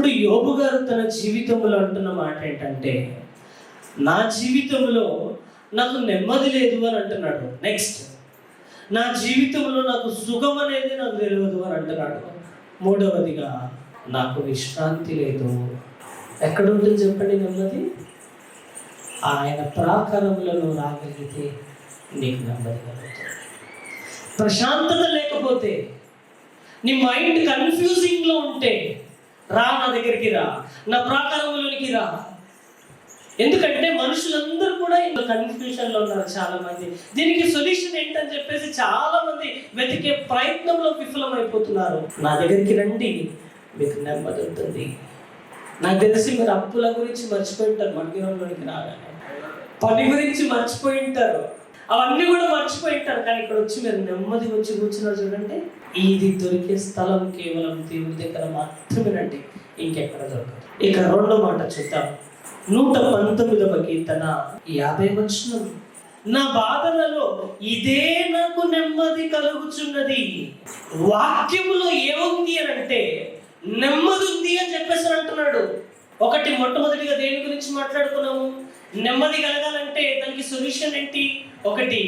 ఇప్పుడు యోబు గారు తన జీవితంలో అంటున్న మాట ఏంటంటే, నా జీవితంలో నాకు నెమ్మది లేదు అని అంటున్నాడు. నెక్స్ట్, నా జీవితంలో నాకు సుఖం అనేది నాకు తెలియదు అని అంటున్నాడు. మూడవదిగా, నాకు విశ్రాంతి లేదు. ఎక్కడ ఉంటుంది చెప్పండి నెమ్మది? ఆయన ప్రాకారములను రాగలిగితే నీకు నెమ్మది కలుగుతుంది. ప్రశాంతత లేకపోతే, నీ మైండ్ కన్ఫ్యూజింగ్లో ఉంటే, రా నా దగ్గరికి, రా నా ప్రాకారంలోనికి రా. ఎందుకంటే మనుషులందరూ కూడా ఇంకా కన్ఫ్యూషన్లో ఉన్నారు చాలా మంది. దీనికి సొల్యూషన్ ఏంటని చెప్పేసి చాలా మంది వెతికే ప్రయత్నంలో విఫలమైపోతున్నారు. నా దగ్గరికి రండి, మీకు నెమ్మది ఉంటుంది. నాకు తెలిసి మీరు అప్పుల గురించి మర్చిపోయి ఉంటారు, మందిరంలోనికి రాగానే పని గురించి మర్చిపోయి ఉంటారు, అవన్నీ కూడా మర్చిపోయి ఉంటారు. కానీ ఇక్కడ వచ్చి మీరు నెమ్మది వచ్చి కూర్చున్నారు చూడండి, ఇది దొరికే స్థలం కేవలం దేవుడి దగ్గర మాత్రమేనండి, ఇంకెక్కడ దొరకదు. ఇక రెండో మాట చూద్దాం. 119వ కీర్తన 50వ వచనం, నా బాధలలో ఇదే నాకు నెమ్మది కలుగుచున్నది. వాక్యములో ఏముంది అని అంటే నెమ్మది ఉంది అని చెప్పేసి అంటున్నాడు. మొట్టమొదటిగా దేని గురించి మాట్లాడుకున్నాము? నెమ్మది కలగాలంటే దానికి సొల్యూషన్ ఏంటి? ఒకటి,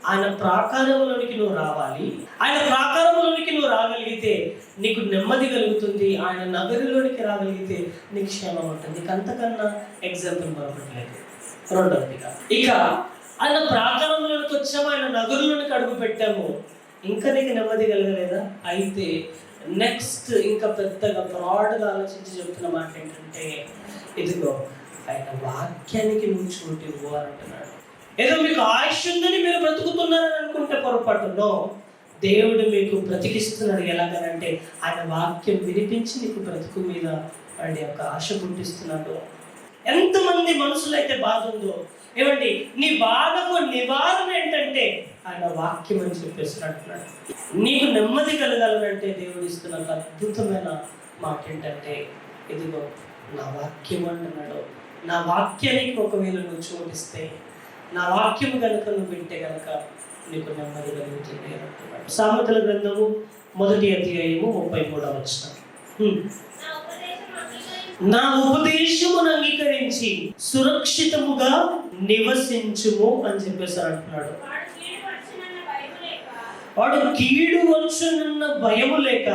ఆయన ప్రాకారంలోనికి నువ్వు రావాలి. ఆయన ప్రాకారంలోనికి నువ్వు రాగలిగితే నీకు నెమ్మది కలుగుతుంది. ఆయన నగరిలోనికి రాగలిగితే నీకు క్షేమం ఉంటుంది. నీకు అంతకన్నా ఎగ్జాంపుల్ మరొకటి లేదు. రెండవదిగా, ఇక ఆయన ప్రాకారంలోనికి వచ్చాము, ఆయన నగరులోనికి అడుగు పెట్టాము, ఇంకా నీకు నెమ్మది కలగలేదా? అయితే నెక్స్ట్ ఇంకా పెద్దగా బ్రాడ్గా ఆలోచించి చెప్తున్న మాట ఏంటంటే, ఇదిగో ఆయన వాక్యానికి నువ్వు చోటు ఇవ్వు అని అంటున్నాడు. ఏదో మీకు ఆయుష్ ఉందని మీరు బ్రతుకుతున్నారని అనుకుంటే పొరపాటులో, దేవుడు మీకు బ్రతికిస్తున్నాడు. ఎలాగనంటే ఆయన వాక్యం వినిపించి నీకు బ్రతుకు మీద వాడి యొక్క ఆశ పుట్టిస్తున్నాడు. ఎంతమంది మనసులో అయితే బాధ ఉందో, ఏమండి నీ బాధకు నివారణ ఏంటంటే ఆయన వాక్యం అని చెప్పేసి అంటున్నాడు. నీకు నెమ్మది కలగాలంటే దేవుడు ఇస్తున్న అద్భుతమైన మాట ఏంటంటే, ఇదిగో నా వాక్యం అంటున్నాడు. నా వాక్యానికి ఒకవేళ నువ్వు చోటిస్తే, నా వాక్యం కనుక నువ్వు వింటే కనుక నీకు నెమ్మది కలుగుతుంది అంటున్నాడు. సామెతల గ్రంథము 1వ అధ్యాయము 33వ వచనం, నా ఉపదేశమును అంగీకరించి సురక్షితముగా నివసించుము అని చెప్పేసి అంటున్నాడు. వాడు కీడు వచ్చునన్న భయము లేక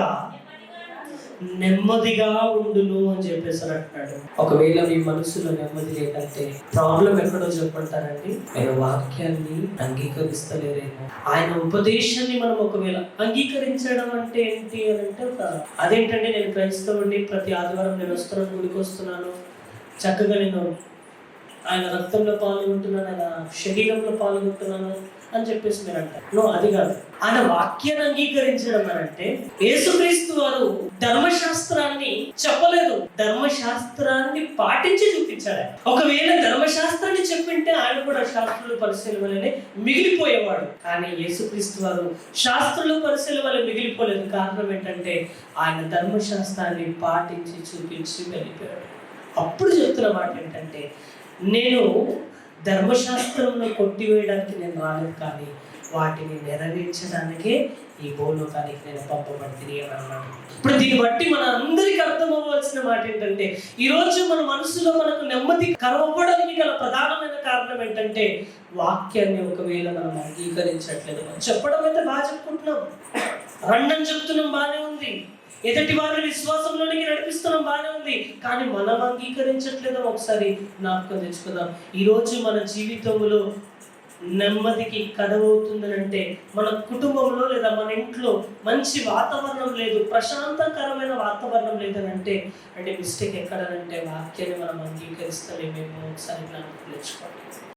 నెమ్మదిగా ఉండును అని చెప్పేసి అంటున్నాడు. ఒకవేళ మీ మనసులో నెమ్మది లేదంటే ప్రాబ్లం ఎక్కడో చెప్పంటారండి, మీరు వాక్యాన్ని అంగీకరిస్తలేరేమో. ఆయన ఉపదేశాన్ని మనం ఒకవేళ అంగీకరించడం అంటే ఏంటి అని అంటే, అదేంటంటే నేను క్రైస్తవుడిని, ప్రతి ఆదివారం నేను వస్తున్నాను, గుడికి వస్తున్నాను, చక్కగా నేను ఆయన రక్తంలో పాల్గొంటున్నాను, ఆయన శరీరంలో పాల్గొంటున్నాను అని చెప్పేసి మీరు అంటారు. నో, అది కాదు. ఆయన వాక్యాన్ని అంగీకరించడం అని అంటే, యేసుక్రీస్తు వారు ధర్మశాస్త్రాన్ని చెప్పలేదు, ధర్మశాస్త్రాన్ని పాటించి చూపించాడు. ఒకవేళ ధర్మశాస్త్రాన్ని చెప్పింటే ఆయన కూడా శాస్త్రులు పరిశీలన వల్లనే మిగిలిపోయేవాడు. కానీ యేసుక్రీస్తు వారు శాస్త్రులు పరిశీలన వల్ల మిగిలిపోలేదు. కారణం ఏంటంటే ఆయన ధర్మశాస్త్రాన్ని పాటించి చూపించి వెళ్ళిపోయాడు. అప్పుడు చెప్తున్న మాట ఏంటంటే, నేను ధర్మశాస్త్రంలో కొట్టివేయడానికి నేను రాలేదు, కానీ వాటిని నెరవేర్చడానికే ఈ భూలోకానికి నేను పంపబడి అన్నాడు. ఇప్పుడు దీన్ని బట్టి మన అందరికీ అర్థం అవ్వాల్సిన మాట ఏంటంటే, ఈరోజు మన మనసులో మనకు నెమ్మది కరవడానికి గల ప్రధానమైన కారణం ఏంటంటే, వాక్యాన్ని ఒకవేళ మనం అంగీకరించట్లేదు. మనం చెప్పడం అయితే బాగా చెప్పుకుంటున్నాం, రండని చెప్తున్నాం, బాగానే ఉంది, ఎదుటి వారిని విశ్వాసంలోనికి నడిపిస్తున్నాం, బాగానే ఉంది, కానీ మనం అంగీకరించట్లేదో ఒకసారి జ్ఞాపకం తెచ్చుకుందాం. ఈరోజు మన జీవితంలో నెమ్మదికి కదవవుతుందని అంటే, మన కుటుంబంలో లేదా మన ఇంట్లో మంచి వాతావరణం లేదు, ప్రశాంతకరమైన వాతావరణం లేదని అంటే మిస్టేక్ ఎక్కడనంటే వాక్యాన్ని మనం అంగీకరిస్తలేమేమో ఒకసారి జ్ఞాపకం తెచ్చుకోవాలి.